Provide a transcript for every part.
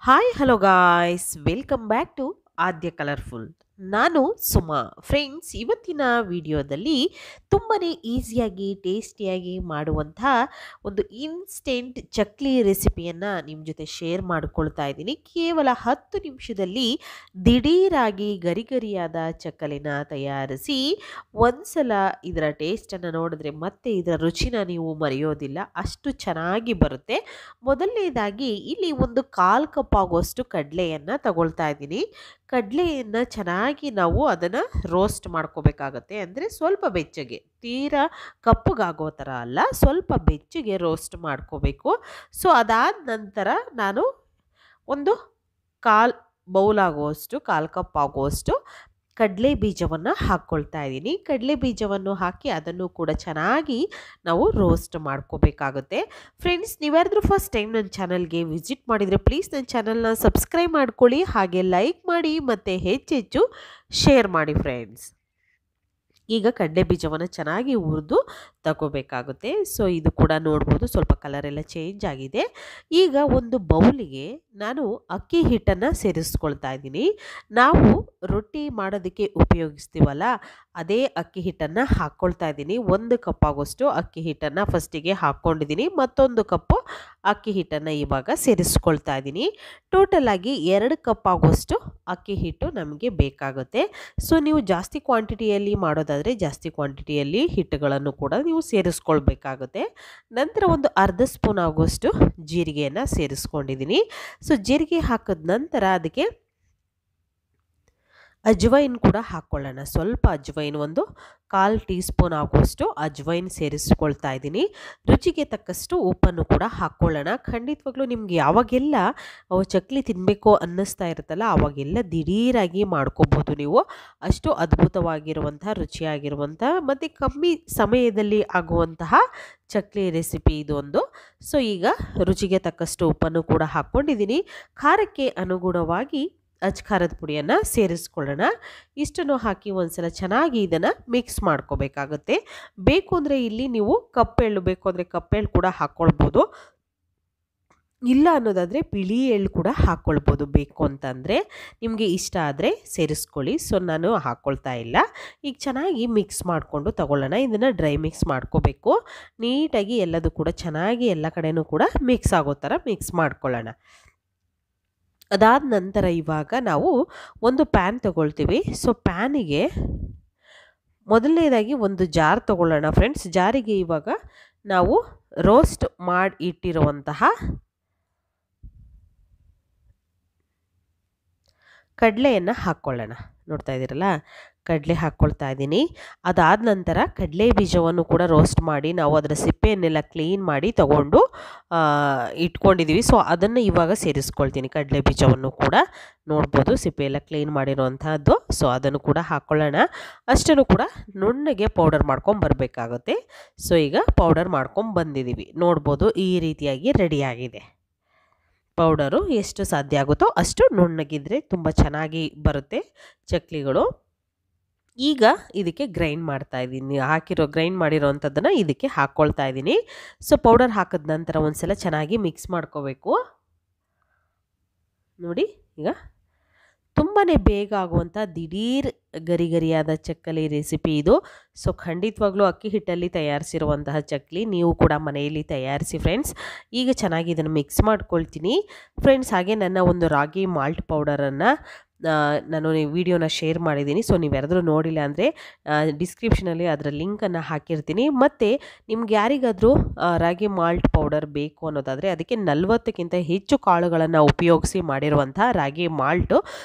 Hi hello guys welcome back to Aadya colourful. ನಾನು Suma. Friends, ಇವತ್ತಿನ ವಿಡಿಯೋದಲ್ಲಿ ತುಂಬಾ ಈಸಿಯಾಗಿ ಟೇಸ್ಟಿಯಾಗಿ ಮಾಡುವಂತಹ ಒಂದು ಇನ್ಸ್ಟೆಂಟ್ ಚಕ್ಲಿ ರೆಸಿಪಿಯನ್ನು ನಿಮ್ಮ ಜೊತೆ ಶೇರ್ ಮಾಡ್ಕೊಳ್ತಾ ಇದ್ದೀನಿ. ಕೇವಲ 10 ನಿಮಿಷದಲ್ಲಿ ದಿಢೀರಾಗಿ ಗರಿಗರಿಯಾದ ಚಕ್ಕಲಿನ ತಯಾರಿಸಿ ಒಂದ್ಸಲ ಇದರ ಟೇಸ್ಟನ್ನು ನೋಡಿದ್ರೆ ಮತ್ತೆ ಇದರ ರುಚಿನ ನೀವು ಮರೆಯೋದಿಲ್ಲ, ಅಷ್ಟು ಚೆನ್ನಾಗಿ ಬರುತ್ತೆ. ಮೊದಲನೇದಾಗಿ ಇಲ್ಲಿ ಒಂದು 1/4 ಕಪ್ ಆಗುವಷ್ಟು ಕಡಲೆಯನ್ನು ತಗೊಳ್ತಾ ಇದ್ದೀನಿ. ಕಡಲೆಯನ್ನು ಚೆನ್ನಾಗಿ ನಾವು ಅದನ್ನು ರೋಸ್ಟ್ ಮಾಡ್ಕೋಬೇಕಾಗತ್ತೆ. ಅಂದರೆ ಸ್ವಲ್ಪ ಬೆಚ್ಚಗೆ, ತೀರಾ ಕಪ್ಪಗಾಗೋ ಥರ ಅಲ್ಲ, ಸ್ವಲ್ಪ ಬೆಚ್ಚಗೆ ರೋಸ್ಟ್ ಮಾಡ್ಕೋಬೇಕು. ಸೊ ಅದಾದ ನಂತರ ನಾನು ಒಂದು 1/4 ಬೌಲ್ ಆಗುವಷ್ಟು, 1/4 ಕಪ್ ಆಗುವಷ್ಟು ಕಡಲೆ ಬೀಜವನ್ನು ಹಾಕ್ಕೊಳ್ತಾ ಇದ್ದೀನಿ. ಕಡಲೆ ಬೀಜವನ್ನು ಹಾಕಿ ಅದನ್ನು ಕೂಡ ಚೆನ್ನಾಗಿ ನಾವು ರೋಸ್ಟ್ ಮಾಡ್ಕೋಬೇಕಾಗುತ್ತೆ. ಫ್ರೆಂಡ್ಸ್, ನೀವ್ಯಾರಾದ್ರೂ ಫಸ್ಟ್ ಟೈಮ್ ನನ್ನ ಚಾನಲ್ಗೆ ವಿಸಿಟ್ ಮಾಡಿದರೆ ಪ್ಲೀಸ್ ನನ್ನ ಚಾನಲ್ನ ಸಬ್ಸ್ಕ್ರೈಬ್ ಮಾಡ್ಕೊಳ್ಳಿ, ಹಾಗೆ ಲೈಕ್ ಮಾಡಿ ಮತ್ತು ಹೆಚ್ಚೆಚ್ಚು ಶೇರ್ ಮಾಡಿ ಫ್ರೆಂಡ್ಸ್. ಈಗ ಕಡಲೆ ಬೀಜವನ್ನು ಚೆನ್ನಾಗಿ ಹುರಿದು ತಗೋಬೇಕಾಗುತ್ತೆ. ಸೊ ಇದು ಕೂಡ ನೋಡ್ಬೋದು ಸ್ವಲ್ಪ ಕಲರ್ ಎಲ್ಲ ಚೇಂಜ್ ಆಗಿದೆ. ಈಗ ಒಂದು ಬೌಲಿಗೆ ನಾನು ಅಕ್ಕಿ ಹಿಟ್ಟನ್ನು ಸೇರಿಸ್ಕೊಳ್ತಾ ಇದ್ದೀನಿ. ನಾವು ರೊಟ್ಟಿ ಮಾಡೋದಕ್ಕೆ ಉಪಯೋಗಿಸ್ತೀವಲ್ಲ, ಅದೇ ಅಕ್ಕಿ ಹಿಟ್ಟನ್ನು ಹಾಕ್ಕೊಳ್ತಾ ಇದ್ದೀನಿ. 1 ಕಪ್ ಆಗೋಷ್ಟು ಅಕ್ಕಿ ಹಿಟ್ಟನ್ನು ಫಸ್ಟಿಗೆ ಹಾಕ್ಕೊಂಡಿದ್ದೀನಿ, ಮತ್ತೊಂದು ಕಪ್ಪು ಅಕ್ಕಿ ಹಿಟ್ಟನ್ನು ಇವಾಗ ಸೇರಿಸ್ಕೊಳ್ತಾ ಇದ್ದೀನಿ. ಟೋಟಲ್ ಆಗಿ 2 ಕಪ್ ಆಗೋಷ್ಟು ಅಕ್ಕಿ ಹಿಟ್ಟು ನಮಗೆ ಬೇಕಾಗುತ್ತೆ. ಸೊ ನೀವು ಜಾಸ್ತಿ ಕ್ವಾಂಟಿಟಿಯಲ್ಲಿ ಮಾಡೋದಾದರೆ ಜಾಸ್ತಿ ಕ್ವಾಂಟಿಟಿಯಲ್ಲಿ ಹಿಟ್ಟುಗಳನ್ನು ಕೂಡ ನೀವು ಸೇರಿಸ್ಕೊಳ್ಬೇಕಾಗುತ್ತೆ. ನಂತರ ಒಂದು ಅರ್ಧ ಸ್ಪೂನ್ ಆಗುವಷ್ಟು ಜೀರಿಗೆಯನ್ನು ಸೇರಿಸ್ಕೊಂಡಿದ್ದೀನಿ. ಸೊ ಜೀರಿಗೆ ಹಾಕಿದ ನಂತರ ಅದಕ್ಕೆ ಅಜ್ವೈನ್ ಕೂಡ ಹಾಕ್ಕೊಳ್ಳೋಣ. ಸ್ವಲ್ಪ ಅಜ್ವೈನ್, ಒಂದು 1/4 ಟೀ ಸ್ಪೂನ್ ಆಗುವಷ್ಟು ಅಜ್ವೈನ್ ಸೇರಿಸ್ಕೊಳ್ತಾ ಇದ್ದೀನಿ. ರುಚಿಗೆ ತಕ್ಕಷ್ಟು ಉಪ್ಪನ್ನು ಕೂಡ ಹಾಕ್ಕೊಳ್ಳೋಣ. ಖಂಡಿತವಾಗ್ಲೂ ನಿಮ್ಗೆ ಯಾವಾಗೆಲ್ಲ ಚಕ್ಲಿ ತಿನ್ನಬೇಕು ಅನ್ನಿಸ್ತಾ ಇರುತ್ತಲ್ಲ, ಆವಾಗೆಲ್ಲ ದಿಢೀರಾಗಿ ಮಾಡ್ಕೋಬೋದು ನೀವು. ಅಷ್ಟು ಅದ್ಭುತವಾಗಿರುವಂಥ, ರುಚಿಯಾಗಿರುವಂಥ ಮತ್ತು ಕಮ್ಮಿ ಸಮಯದಲ್ಲಿ ಆಗುವಂತಹ ಚಕ್ಲಿ ರೆಸಿಪಿ ಇದು ಒಂದು. ಸೊ ಈಗ ರುಚಿಗೆ ತಕ್ಕಷ್ಟು ಉಪ್ಪನ್ನು ಕೂಡ ಹಾಕ್ಕೊಂಡಿದ್ದೀನಿ. ಖಾರಕ್ಕೆ ಅನುಗುಣವಾಗಿ ಖಾರದ ಪುಡಿಯನ್ನು ಸೇರಿಸ್ಕೊಳ್ಳೋಣ. ಇಷ್ಟನ್ನು ಹಾಕಿ ಒಂದ್ಸಲ ಚೆನ್ನಾಗಿ ಇದನ್ನು ಮಿಕ್ಸ್ ಮಾಡ್ಕೋಬೇಕಾಗುತ್ತೆ. ಬೇಕು ಅಂದರೆ ಇಲ್ಲಿ ನೀವು ಕಪ್ಪೆಳ್ಳು ಬೇಕು ಅಂದರೆ ಕಪ್ಪೆಳ್ಳು ಕೂಡ ಹಾಕ್ಕೊಳ್ಬೋದು, ಇಲ್ಲ ಅನ್ನೋದಾದರೆ ಬಿಳಿ ಎಳ್ಳು ಕೂಡ ಹಾಕ್ಕೊಳ್ಬೋದು. ಬೇಕು ಅಂತಂದರೆ ನಿಮಗೆ ಇಷ್ಟ ಆದರೆ ಸೇರಿಸ್ಕೊಳ್ಳಿ. ಸೊ ನಾನು ಹಾಕ್ಕೊಳ್ತಾ ಇಲ್ಲ. ಈಗ ಚೆನ್ನಾಗಿ ಮಿಕ್ಸ್ ಮಾಡಿಕೊಂಡು ತಗೊಳ್ಳೋಣ. ಇದನ್ನು ಡ್ರೈ ಮಿಕ್ಸ್ ಮಾಡ್ಕೋಬೇಕು. ನೀಟಾಗಿ ಎಲ್ಲದೂ ಕೂಡ ಚೆನ್ನಾಗಿ ಎಲ್ಲ ಕಡೆಯೂ ಕೂಡ ಮಿಕ್ಸ್ ಆಗೋ ಥರ ಮಿಕ್ಸ್ ಮಾಡ್ಕೊಳ್ಳೋಣ. ಅದಾದ ನಂತರ ಇವಾಗ ನಾವು ಒಂದು ಪ್ಯಾನ್ ತಗೊಳ್ತೀವಿ. ಸೊ ಪ್ಯಾನಿಗೆ ಮೊದಲನೇದಾಗಿ ಒಂದು ಜಾರ್ ತಗೊಳ್ಳೋಣ ಫ್ರೆಂಡ್ಸ್. ಜಾರಿಗೆ ಇವಾಗ ನಾವು ರೋಸ್ಟ್ ಮಾಡಿ ಇಟ್ಟಿರುವಂತಹ ಕಡಲೆಯನ್ನು ಹಾಕ್ಕೊಳ್ಳೋಣ. ನೋಡ್ತಾ ಇದ್ದೀರಲ್ಲ, ಕಡಲೆ ಹಾಕ್ಕೊಳ್ತಾ ಇದ್ದೀನಿ. ಅದಾದ ನಂತರ ಕಡಲೆ ಬೀಜವನ್ನು ಕೂಡ ರೋಸ್ಟ್ ಮಾಡಿ ನಾವು ಅದರ ಸಿಪ್ಪೆಯನ್ನೆಲ್ಲ ಕ್ಲೀನ್ ಮಾಡಿ ತಗೊಂಡು ಇಟ್ಕೊಂಡಿದ್ದೀವಿ. ಸೊ ಅದನ್ನು ಇವಾಗ ಸೇರಿಸ್ಕೊಳ್ತೀನಿ. ಕಡಲೆ ಬೀಜವನ್ನು ಕೂಡ ನೋಡ್ಬೋದು, ಸಿಪ್ಪೆ ಎಲ್ಲ ಕ್ಲೀನ್ ಮಾಡಿರುವಂತಹದ್ದು. ಸೊ ಅದನ್ನು ಕೂಡ ಹಾಕ್ಕೊಳ್ಳೋಣ. ಅಷ್ಟನ್ನು ಕೂಡ ನುಣ್ಣಗೆ ಪೌಡರ್ ಮಾಡ್ಕೊಂಡು ಬರಬೇಕಾಗುತ್ತೆ. ಸೊ ಈಗ ಪೌಡರ್ ಮಾಡ್ಕೊಂಡು ಬಂದಿದ್ದೀವಿ, ನೋಡ್ಬೋದು ಈ ರೀತಿಯಾಗಿ ರೆಡಿಯಾಗಿದೆ. ಪೌಡರು ಎಷ್ಟು ಸಾಧ್ಯ ಆಗುತ್ತೋ ಅಷ್ಟು ನುಣ್ಣಗಿದ್ರೆ ತುಂಬ ಚೆನ್ನಾಗಿ ಬರುತ್ತೆ ಚಕ್ಲಿಗಳು. ಈಗ ಇದಕ್ಕೆ ಗ್ರೈಂಡ್ ಮಾಡ್ತಾ ಇದ್ದೀನಿ. ಗ್ರೈಂಡ್ ಮಾಡಿರೋವಂಥದ್ದನ್ನು ಇದಕ್ಕೆ ಹಾಕ್ಕೊಳ್ತಾ ಇದ್ದೀನಿ. ಸೊ ಪೌಡರ್ ಹಾಕಿದ ನಂತರ ಒಂದ್ಸಲ ಚೆನ್ನಾಗಿ ಮಿಕ್ಸ್ ಮಾಡ್ಕೋಬೇಕು. ನೋಡಿ, ಈಗ ತುಂಬಾ ಬೇಗ ಆಗುವಂಥ ದಿಢೀರ್ ಗರಿಗರಿಯಾದ ಚಕ್ಕಲಿ ರೆಸಿಪಿ ಇದು. ಸೊ ಖಂಡಿತವಾಗ್ಲೂ ಅಕ್ಕಿ ಹಿಟ್ಟಲ್ಲಿ ತಯಾರಿಸಿರುವಂತಹ ಚಕ್ಲಿ ನೀವು ಕೂಡ ಮನೆಯಲ್ಲಿ ತಯಾರಿಸಿ ಫ್ರೆಂಡ್ಸ್. ಈಗ ಚೆನ್ನಾಗಿ ಇದನ್ನು ಮಿಕ್ಸ್ ಮಾಡ್ಕೊಳ್ತೀನಿ ಫ್ರೆಂಡ್ಸ್. ಹಾಗೆ ನನ್ನ ಒಂದು ರಾಗಿ ಮಾಲ್ಟ್ ಪೌಡರನ್ನು ನಾನು ವಿಡಿಯೋನ ಶೇರ್ ಮಾಡಿದ್ದೀನಿ. ಸೊ ನೀವು ಯಾರಾದರೂ ನೋಡಿಲ್ಲ ಅಂದರೆ ಡಿಸ್ಕ್ರಿಪ್ಷನಲ್ಲಿ ಅದರ ಲಿಂಕನ್ನು ಹಾಕಿರ್ತೀನಿ. ಮತ್ತು ನಿಮ್ಗೆ ಯಾರಿಗಾದರೂ ರಾಗಿ ಮಾಲ್ಟ್ ಪೌಡರ್ ಬೇಕು ಅನ್ನೋದಾದರೆ ಅದಕ್ಕೆ 40ಕ್ಕಿಂತ ಹೆಚ್ಚು ಕಾಳುಗಳನ್ನು ಉಪಯೋಗಿಸಿ ಮಾಡಿರುವಂಥ ರಾಗಿ ಮಾಲ್ಟು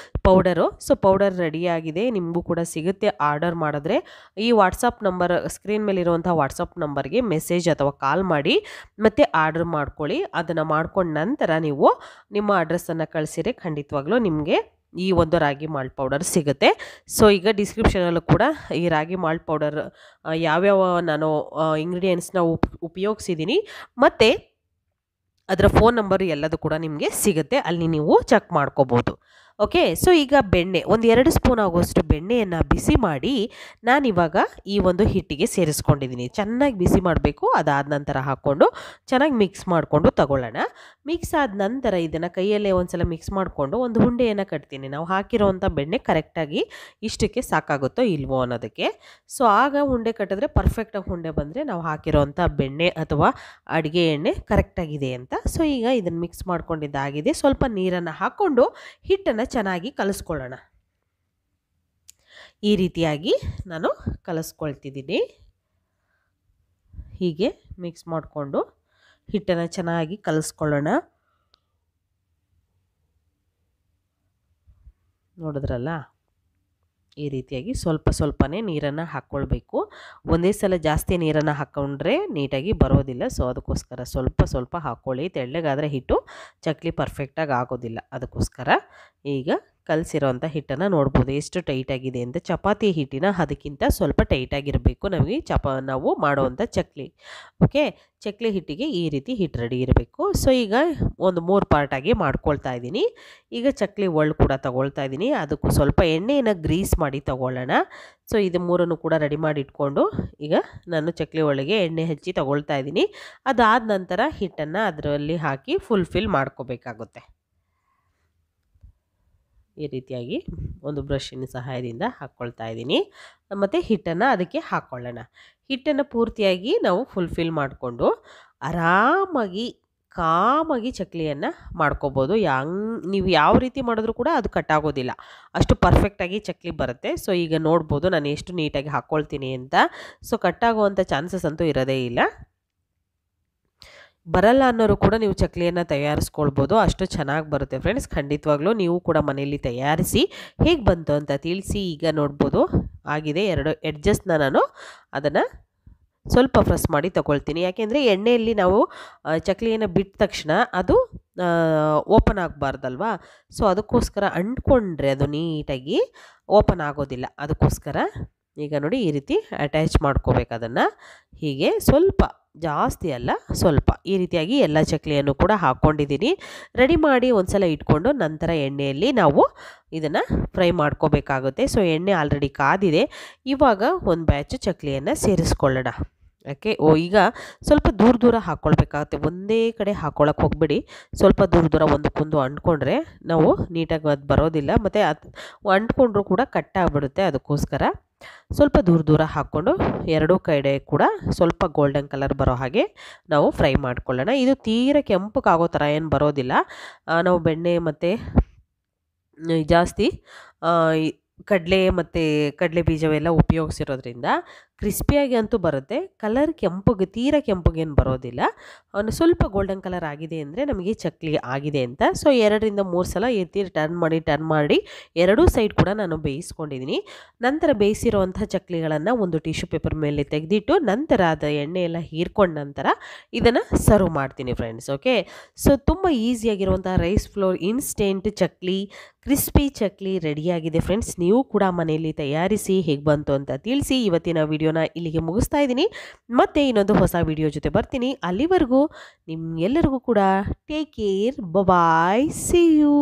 ಪೌಡರು. ಸೊ ಪೌಡರ್ ರೆಡಿಯಾಗಿದೆ, ನಿಮಗೂ ಕೂಡ ಸಿಗುತ್ತೆ. ಆರ್ಡರ್ ಮಾಡಿದ್ರೆ ಈ ವಾಟ್ಸಪ್ ನಂಬರ್, ಸ್ಕ್ರೀನ್ ಮೇಲಿರುವಂಥ ವಾಟ್ಸಪ್ ನಂಬರ್ಗೆ ಮೆಸೇಜ್ ಅಥವಾ ಕಾಲ್ ಮಾಡಿ ಮತ್ತು ಆರ್ಡರ್ ಮಾಡ್ಕೊಳ್ಳಿ. ಅದನ್ನು ಮಾಡ್ಕೊಂಡ ನಂತರ ನೀವು ನಿಮ್ಮ ಅಡ್ರೆಸ್ಸನ್ನು ಕಳಿಸಿದರೆ ಖಂಡಿತವಾಗ್ಲೂ ನಿಮಗೆ ಈ ಒಂದು ರಾಗಿ ಮಾಲ್ಟ್ ಪೌಡರ್ ಸಿಗುತ್ತೆ. ಸೊ ಈಗ ಡಿಸ್ಕ್ರಿಪ್ಷನಲ್ಲೂ ಕೂಡ ಈ ರಾಗಿ ಮಾಲ್ಟ್ ಪೌಡರ್ ಯಾವ್ಯಾವ ನಾನು ಇಂಗ್ರೀಡಿಯೆಂಟ್ಸ್ನ ಉಪಯೋಗಿಸಿದ್ದೀನಿ ಮತ್ತು ಅದರ ಫೋನ್ ನಂಬರ್ ಎಲ್ಲದೂ ಕೂಡ ನಿಮಗೆ ಸಿಗುತ್ತೆ, ಅಲ್ಲಿ ನೀವು ಚೆಕ್ ಮಾಡ್ಕೋಬೋದು. ಓಕೆ. ಸೊ ಈಗ ಬೆಣ್ಣೆ ಒಂದು 2 ಸ್ಪೂನ್ ಆಗುವಷ್ಟು ಬೆಣ್ಣೆಯನ್ನು ಬಿಸಿ ಮಾಡಿ ನಾನಿವಾಗ ಈ ಒಂದು ಹಿಟ್ಟಿಗೆ ಸೇರಿಸ್ಕೊಂಡಿದ್ದೀನಿ. ಚೆನ್ನಾಗಿ ಬಿಸಿ ಮಾಡಬೇಕು. ಅದಾದ ನಂತರ ಹಾಕ್ಕೊಂಡು ಚೆನ್ನಾಗಿ ಮಿಕ್ಸ್ ಮಾಡಿಕೊಂಡು ತಗೊಳ್ಳೋಣ. ಮಿಕ್ಸ್ ಆದ ನಂತರ ಇದನ್ನು ಕೈಯಲ್ಲೇ ಒಂದು ಸಲ ಮಿಕ್ಸ್ ಮಾಡಿಕೊಂಡು ಒಂದು ಉಂಡೆಯನ್ನು ಕಟ್ತೀನಿ. ನಾವು ಹಾಕಿರೋವಂಥ ಬೆಣ್ಣೆ ಕರೆಕ್ಟಾಗಿ ಇಷ್ಟಕ್ಕೆ ಸಾಕಾಗುತ್ತೋ ಇಲ್ವೋ ಅನ್ನೋದಕ್ಕೆ. ಸೊ ಆಗ ಉಂಡೆ ಕಟ್ಟಿದ್ರೆ ಪರ್ಫೆಕ್ಟಾಗಿ ಉಂಡೆ ಬಂದರೆ ನಾವು ಹಾಕಿರೋವಂಥ ಬೆಣ್ಣೆ ಅಥವಾ ಅಡುಗೆ ಎಣ್ಣೆ ಕರೆಕ್ಟಾಗಿದೆ ಅಂತ. ಸೊ ಈಗ ಇದನ್ನು ಮಿಕ್ಸ್ ಮಾಡ್ಕೊಂಡಿದ್ದಾಗಿದೆ. ಸ್ವಲ್ಪ ನೀರನ್ನು ಹಾಕ್ಕೊಂಡು ಹಿಟ್ಟನ್ನು ಚೆನ್ನಾಗಿ ಕಲಿಸ್ಕೊಳ್ಳೋಣ. ಈ ರೀತಿಯಾಗಿ ನಾನು ಕಲಿಸ್ಕೊಳ್ತಿದ್ದೀನಿ. ಹೀಗೆ ಮಿಕ್ಸ್ ಮಾಡಿಕೊಂಡು ಹಿಟ್ಟನ್ನು ಚೆನ್ನಾಗಿ ಕಲಿಸ್ಕೊಳ್ಳೋಣ. ನೋಡಿದ್ರಲ್ಲ, ಈ ರೀತಿಯಾಗಿ ಸ್ವಲ್ಪ ಸ್ವಲ್ಪನೇ ನೀರನ್ನು ಹಾಕ್ಕೊಳ್ಬೇಕು. ಒಂದೇ ಸಲ ಜಾಸ್ತಿ ನೀರನ್ನು ಹಾಕ್ಕೊಂಡ್ರೆ ನೀಟಾಗಿ ಬರೋದಿಲ್ಲ. ಸೊ ಅದಕ್ಕೋಸ್ಕರ ಸ್ವಲ್ಪ ಸ್ವಲ್ಪ ಹಾಕ್ಕೊಳ್ಳಿ. ತೆಳ್ಳಗಾದರೆ ಹಿಟ್ಟು ಚಕ್ಲಿ ಪರ್ಫೆಕ್ಟಾಗಿ ಆಗೋದಿಲ್ಲ. ಅದಕ್ಕೋಸ್ಕರ ಈಗ ಕಲಸಿರೋವಂಥ ಹಿಟ್ಟನ್ನು ನೋಡ್ಬೋದು ಎಷ್ಟು ಟೈಟಾಗಿದೆ ಅಂತ. ಚಪಾತಿ ಹಿಟ್ಟಿನ ಅದಕ್ಕಿಂತ ಸ್ವಲ್ಪ ಟೈಟಾಗಿರಬೇಕು ನಮಗೆ ನಾವು ಮಾಡೋವಂಥ ಚಕ್ಲಿ. ಓಕೆ, ಚಕ್ಲಿ ಹಿಟ್ಟಿಗೆ ಈ ರೀತಿ ಹಿಟ್ಟು ರೆಡಿ ಇರಬೇಕು. ಸೊ ಈಗ ಒಂದು 3 ಪಾರ್ಟಾಗಿ ಮಾಡ್ಕೊಳ್ತಾ ಇದ್ದೀನಿ. ಈಗ ಚಕ್ಲಿ ಒಳ್ಳು ಕೂಡ ತಗೊಳ್ತಾ ಇದ್ದೀನಿ. ಅದಕ್ಕೂ ಸ್ವಲ್ಪ ಎಣ್ಣೆಯನ್ನು ಗ್ರೀಸ್ ಮಾಡಿ ತಗೊಳ್ಳೋಣ. ಸೊ ಇದು 3 ಕೂಡ ರೆಡಿ ಮಾಡಿ ಇಟ್ಕೊಂಡು ಈಗ ನಾನು ಚಕ್ಲಿ ಒಳಗೆ ಎಣ್ಣೆ ಹಚ್ಚಿ ತಗೊಳ್ತಾ ಇದ್ದೀನಿ. ಅದಾದ ನಂತರ ಹಿಟ್ಟನ್ನು ಅದರಲ್ಲಿ ಹಾಕಿ ಫುಲ್ಫಿಲ್ ಮಾಡ್ಕೋಬೇಕಾಗುತ್ತೆ. ಈ ರೀತಿಯಾಗಿ ಒಂದು ಬ್ರಷಿನ ಸಹಾಯದಿಂದ ಹಾಕ್ಕೊಳ್ತಾ ಇದ್ದೀನಿ. ಮತ್ತು ಹಿಟ್ಟನ್ನು ಅದಕ್ಕೆ ಹಾಕ್ಕೊಳ್ಳೋಣ. ಹಿಟ್ಟನ್ನು ಪೂರ್ತಿಯಾಗಿ ನಾವು ಫುಲ್ಫಿಲ್ ಮಾಡಿಕೊಂಡು ಆರಾಮಾಗಿ ಕಾಮಾಗಿ ಚಕ್ಲಿಯನ್ನು ಮಾಡ್ಕೋಬೋದು. ನೀವು ಯಾವ ರೀತಿ ಮಾಡಿದ್ರೂ ಕೂಡ ಅದು ಕಟ್ಟಾಗೋದಿಲ್ಲ. ಅಷ್ಟು ಪರ್ಫೆಕ್ಟಾಗಿ ಚಕ್ಲಿ ಬರುತ್ತೆ. ಸೊ ಈಗ ನೋಡ್ಬೋದು ನಾನು ಎಷ್ಟು ನೀಟಾಗಿ ಹಾಕ್ಕೊಳ್ತೀನಿ ಅಂತ. ಸೊ ಕಟ್ಟಾಗುವಂಥ ಚಾನ್ಸಸ್ ಅಂತೂ ಇರೋದೇ ಇಲ್ಲ. ಬರಲ್ಲ ಅನ್ನೋರು ಕೂಡ ನೀವು ಚಕ್ಲಿಯನ್ನು ತಯಾರಿಸ್ಕೊಳ್ಬೋದು. ಅಷ್ಟು ಚೆನ್ನಾಗಿ ಬರುತ್ತೆ ಫ್ರೆಂಡ್ಸ್. ಖಂಡಿತವಾಗ್ಲೂ ನೀವು ಕೂಡ ಮನೆಯಲ್ಲಿ ತಯಾರಿಸಿ ಹೇಗೆ ಬಂತು ಅಂತ ತಿಳಿಸಿ. ಈಗ ನೋಡ್ಬೋದು ಆಗಿದೆ. 2 ಎಡ್ಜಸ್ನ ನಾನು ಅದನ್ನು ಸ್ವಲ್ಪ ಪ್ರೆಸ್ ಮಾಡಿ ತಗೊಳ್ತೀನಿ. ಯಾಕೆಂದರೆ ಎಣ್ಣೆಯಲ್ಲಿ ನಾವು ಚಕ್ಲಿಯನ್ನು ಬಿಟ್ಟ ತಕ್ಷಣ ಅದು ಓಪನ್ ಆಗಬಾರ್ದಲ್ವಾ. ಸೊ ಅದಕ್ಕೋಸ್ಕರ ಅಂಟ್ಕೊಂಡ್ರೆ ಅದು ನೀಟಾಗಿ ಓಪನ್ ಆಗೋದಿಲ್ಲ. ಅದಕ್ಕೋಸ್ಕರ ಈಗ ನೋಡಿ ಈ ರೀತಿ ಅಟ್ಯಾಚ್ ಮಾಡ್ಕೋಬೇಕು ಅದನ್ನು. ಹೀಗೆ ಸ್ವಲ್ಪ, ಜಾಸ್ತಿ ಅಲ್ಲ ಸ್ವಲ್ಪ, ಈ ರೀತಿಯಾಗಿ ಎಲ್ಲ ಚಕ್ಲಿಯನ್ನು ಕೂಡ ಹಾಕ್ಕೊಂಡಿದ್ದೀನಿ. ರೆಡಿ ಮಾಡಿ ಒಂದು ಸಲ ಇಟ್ಕೊಂಡು ನಂತರ ಎಣ್ಣೆಯಲ್ಲಿ ನಾವು ಇದನ್ನು ಫ್ರೈ ಮಾಡ್ಕೋಬೇಕಾಗುತ್ತೆ. ಸೊ ಎಣ್ಣೆ ಆಲ್ರೆಡಿ ಕಾದಿದೆ. ಇವಾಗ ಒಂದು ಬ್ಯಾಚ್ ಚಕ್ಲಿಯನ್ನು ಸೇರಿಸ್ಕೊಳ್ಳೋಣ. ಓಕೆ. ಈಗ ಸ್ವಲ್ಪ ದೂರ ಹಾಕ್ಕೊಳ್ಬೇಕಾಗುತ್ತೆ. ಒಂದೇ ಕಡೆ ಹಾಕ್ಕೊಳಕ್ಕೆ ಹೋಗ್ಬೇಡಿ. ಸ್ವಲ್ಪ ದೂರ ಒಂದಕ್ಕೊಂದು ಅಂಟ್ಕೊಂಡ್ರೆ ನಾವು ನೀಟಾಗಿ ಅದು ಬರೋದಿಲ್ಲ. ಮತ್ತು ಅದು ಅಂಟ್ಕೊಂಡ್ರೂ ಕೂಡ ಕಟ್ಟಾಗ್ಬಿಡುತ್ತೆ. ಅದಕ್ಕೋಸ್ಕರ ಸ್ವಲ್ಪ ದೂರ ಹಾಕ್ಕೊಂಡು 2 ಕಡೆ ಕೂಡ ಸ್ವಲ್ಪ ಗೋಲ್ಡನ್ ಕಲರ್ ಬರೋ ಹಾಗೆ ನಾವು ಫ್ರೈ ಮಾಡ್ಕೊಳ್ಳೋಣ. ಇದು ತೀರ ಕೆಂಪಗಾಗೋ ಥರ ಏನು ಬರೋದಿಲ್ಲ. ನಾವು ಬೆಣ್ಣೆ ಮತ್ತು ಜಾಸ್ತಿ ಕಡಲೆ ಮತ್ತು ಕಡಲೆ ಬೀಜವೆಲ್ಲ ಉಪಯೋಗಿಸಿರೋದ್ರಿಂದ ಕ್ರಿಸ್ಪಿಯಾಗಿ ಅಂತೂ ಬರುತ್ತೆ. ಕಲರ್ ತೀರ ಕೆಂಪಗೇನು ಬರೋದಿಲ್ಲ. ಅವನು ಸ್ವಲ್ಪ ಗೋಲ್ಡನ್ ಕಲರ್ ಆಗಿದೆ ಅಂದರೆ ನಮಗೆ ಚಕ್ಲಿ ಆಗಿದೆ ಅಂತ. ಸೊ 2 ರಿಂದ 3 ಸಲ ಎತ್ತಿ ಟರ್ನ್ ಮಾಡಿ 2 ಸೈಡ್ ಕೂಡ ನಾನು ಬೇಯಿಸ್ಕೊಂಡಿದ್ದೀನಿ. ನಂತರ ಬೇಯಿಸಿರೋವಂಥ ಚಕ್ಲಿಗಳನ್ನು ಒಂದು ಟಿಶ್ಯೂ ಪೇಪರ್ ಮೇಲೆ ತೆಗೆದಿಟ್ಟು ನಂತರ ಅದು ಎಣ್ಣೆ ಎಲ್ಲ ಹೀರ್ಕೊಂಡ ನಂತರ ಇದನ್ನು ಸರ್ವ್ ಮಾಡ್ತೀನಿ ಫ್ರೆಂಡ್ಸ್. ಓಕೆ. ಸೊ ತುಂಬ ಈಸಿಯಾಗಿರುವಂಥ rice flour instant chakli, crispy chakli ರೆಡಿಯಾಗಿದೆ ಫ್ರೆಂಡ್ಸ್. ನೀವು ಕೂಡ ಮನೆಯಲ್ಲಿ ತಯಾರಿಸಿ ಹೇಗೆ ಬಂತು ಅಂತ ತಿಳಿಸಿ. ಇವತ್ತಿನ ವಿಡಿಯೋನ ಇಲ್ಲಿಗೆ ಮುಗಿಸ್ತಾ ಇದ್ದೀನಿ. ಮತ್ತೆ ಇನ್ನೊಂದು ಹೊಸ ವಿಡಿಯೋ ಜೊತೆ ಬರ್ತೀನಿ. ಅಲ್ಲಿವರೆಗೂ ನಿಮ್ಗೆಲ್ಲರಿಗೂ ಕೂಡ take care. Bye. See you.